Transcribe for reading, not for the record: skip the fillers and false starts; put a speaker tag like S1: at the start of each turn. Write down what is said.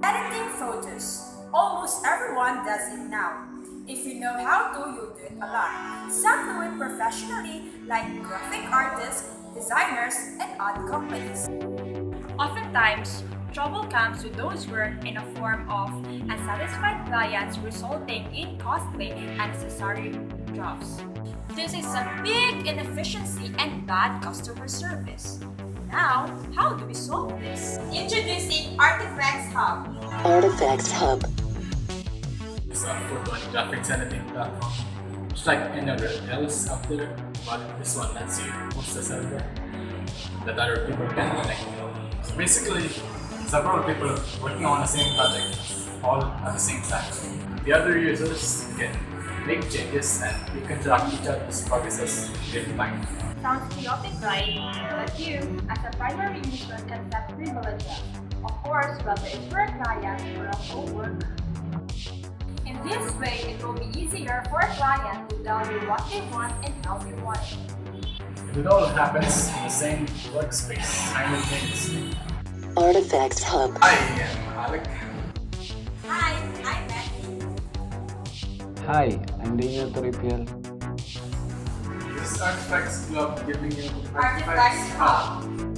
S1: Editing photos. Almost everyone does it now. If you know how to, you'll do it a lot. Some do it professionally, like graphic artists, designers, and ad companies. Oftentimes, trouble comes with those work in a form of unsatisfied clients, resulting in costly and unnecessary drafts. This is a big inefficiency and bad customer service. Now, how do we solve this? Introducing Artifex Hub.
S2: Artifex Hub.
S3: It's a photo and graphics editing platform. Just like anywhere else out there, but this one lets you host a server that other people can connect to. So basically, several people working on the same project all at the same time. The other users can make changes and you can track each other's progresses in real time.
S1: Sounds chaotic, right? But you, as a primary user, can set privileges. Of course, whether it's for a client or a co-worker. In this way, it will be easier for a client to tell you what they want and how they want it.
S3: It all happens in the same workspace simultaneously.
S2: Artifex Hub.
S3: I am Alec.
S1: Hi, I'm Matthew.
S4: Hi, I'm Daniel Toripiel.
S3: This is Artifex Club giving you
S1: Artifex Hub.